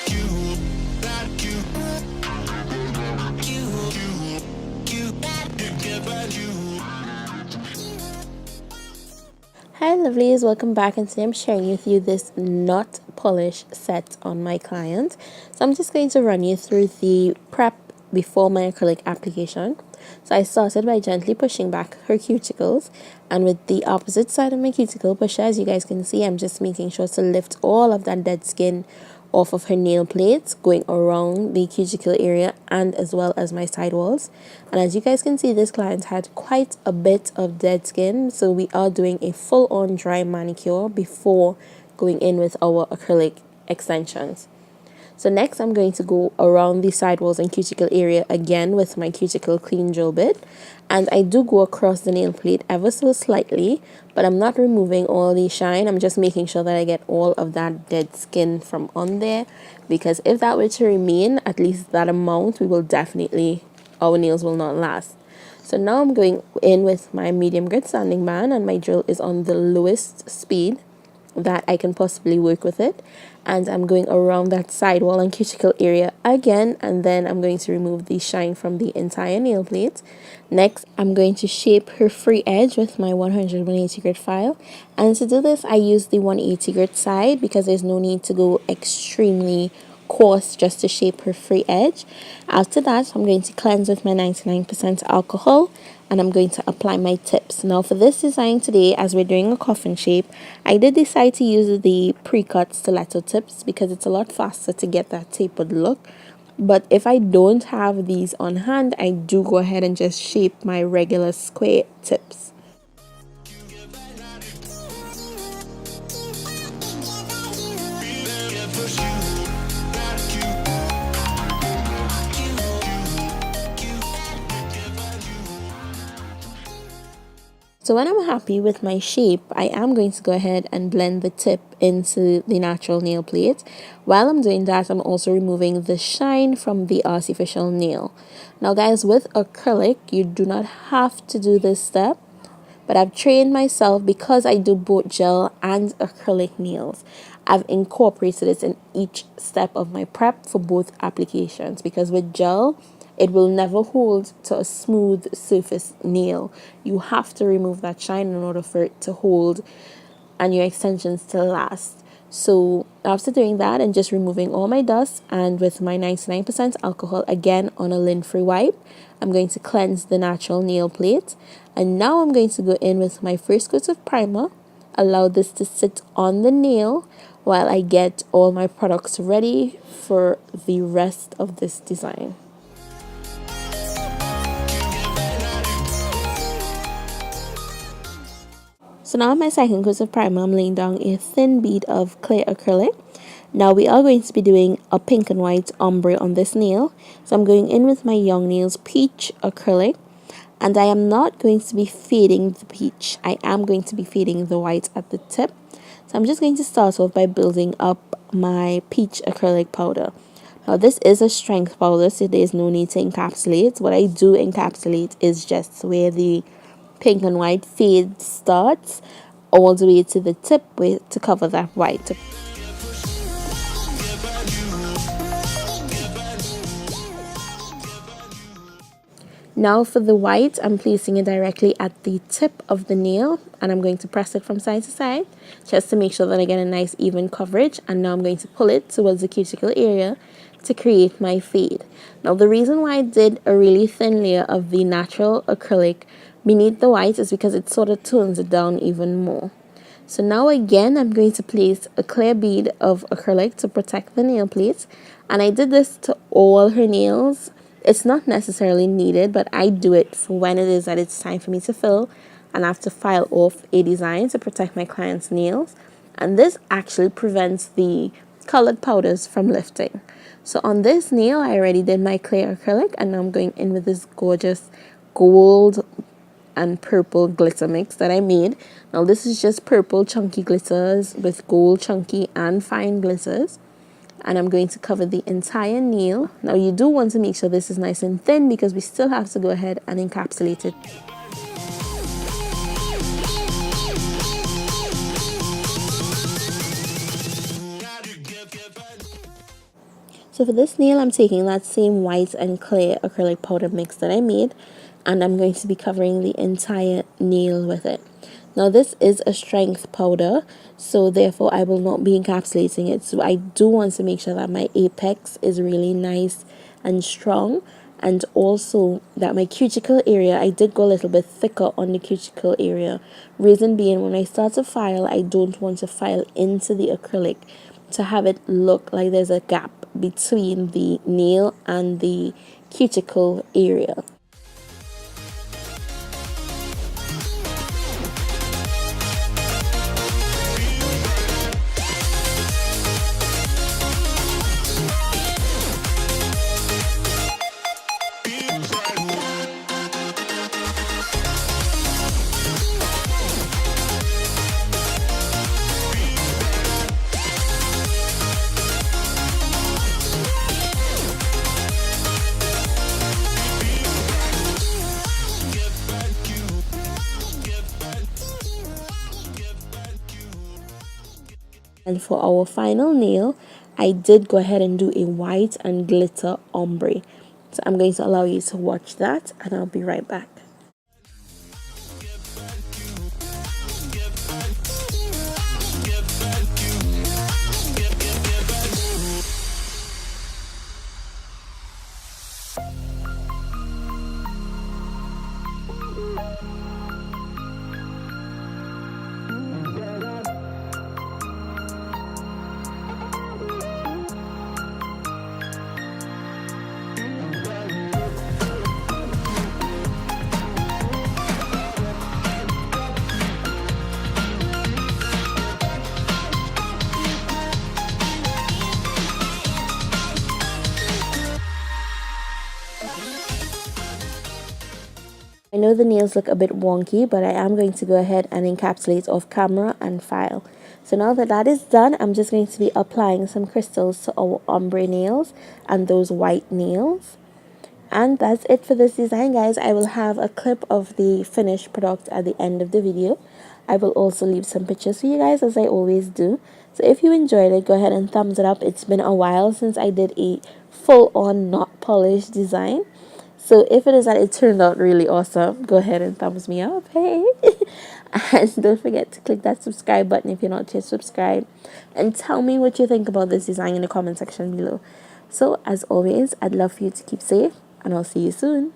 Hi lovelies, welcome back, and today I'm sharing with you this Notpolish set on my client. So I'm just going to run you through the prep before my acrylic application. So I started by gently pushing back her cuticles, and with the opposite side of my cuticle pusher, as you guys can see, I'm just making sure to lift all of that dead skin off of her nail plates, going around the cuticle area and as well as my side walls. And as you guys can see, this client had quite a bit of dead skin, so we are doing a full-on dry manicure before going in with our acrylic extensions. So next I'm going to go around the sidewalls and cuticle area again with my cuticle clean drill bit, and I do go across the nail plate ever so slightly, but I'm not removing all the shine. I'm just making sure that I get all of that dead skin from on there, because if that were to remain at least that amount, our nails will not last. So now I'm going in with my medium grit sanding band, and my drill is on the lowest speed that I can possibly work with it, and I'm going around that sidewall and cuticle area again, and then I'm going to remove the shine from the entire nail plate. Next I'm going to shape her free edge with my 180 grit file, and to do this I use the 180 grit side because there's no need to go extremely coarse just to shape her free edge. After that I'm going to cleanse with my 99% alcohol, and I'm going to apply my tips. Now for this design today, as we're doing a coffin shape, I did decide to use the pre-cut stiletto tips because it's a lot faster to get that tapered look. But if I don't have these on hand, I do go ahead and just shape my regular square tips. So when I'm happy with my shape, I am going to go ahead and blend the tip into the natural nail plate. While I'm doing that, I'm also removing the shine from the artificial nail. Now guys, with acrylic, you do not have to do this step, but I've trained myself because I do both gel and acrylic nails. I've incorporated it in each step of my prep for both applications, because with gel, it will never hold to a smooth surface nail. You have to remove that shine in order for it to hold and your extensions to last. So after doing that and just removing all my dust, and with my 99% alcohol again on a lint-free wipe, I'm going to cleanse the natural nail plate. And now I'm going to go in with my first coat of primer, allow this to sit on the nail while I get all my products ready for the rest of this design. So now my second coat of primer, I'm laying down a thin bead of clear acrylic. Now we are going to be doing a pink and white ombre on this nail. So I'm going in with my Young Nails peach acrylic, and I am not going to be fading the peach. I am going to be fading the white at the tip. So I'm just going to start off by building up my peach acrylic powder. Now this is a strength powder, so there is no need to encapsulate. What I do encapsulate is just where the pink and white fade starts all the way to the tip to cover that white. Now for the white, I'm placing it directly at the tip of the nail, and I'm going to press it from side to side just to make sure that I get a nice even coverage. And now I'm going to pull it towards the cuticle area to create my fade. Now the reason why I did a really thin layer of the natural acrylic beneath the white is because it sort of tones it down even more. So now again, I'm going to place a clear bead of acrylic to protect the nail plate, and I did this to all her nails. It's not necessarily needed, but I do it for when it is that it's time for me to fill and I have to file off a design to protect my client's nails. And this actually prevents the colored powders from lifting. So on this nail, I already did my clear acrylic, and now I'm going in with this gorgeous gold and purple glitter mix that I made. Now this is just purple chunky glitters with gold chunky and fine glitters, and I'm going to cover the entire nail. Now you do want to make sure this is nice and thin because we still have to go ahead and encapsulate it. So for this nail, I'm taking that same white and clear acrylic powder mix that I made, and I'm going to be covering the entire nail with it. Now this is a strength powder, so therefore I will not be encapsulating it. So I do want to make sure that my apex is really nice and strong, and also that my cuticle area, I did go a little bit thicker on the cuticle area. Reason being, when I start to file, I don't want to file into the acrylic to have it look like there's a gap between the nail and the cuticle area. And for our final nail, I did go ahead and do a white and glitter ombre. So I'm going to allow you to watch that, and I'll be right back. I know the nails look a bit wonky, but I am going to go ahead and encapsulate off camera and file. So now that that is done, I'm just going to be applying some crystals to our ombre nails and those white nails. And that's it for this design, guys. I will have a clip of the finished product at the end of the video. I will also leave some pictures for you guys, as I always do. So if you enjoyed it, go ahead and thumbs it up. It's been a while since I did a full-on not polished design. So if it is that it turned out really awesome, go ahead and thumbs me up, hey. And don't forget to click that subscribe button if you're not yet subscribed. And tell me what you think about this design in the comment section below. So as always, I'd love for you to keep safe, and I'll see you soon.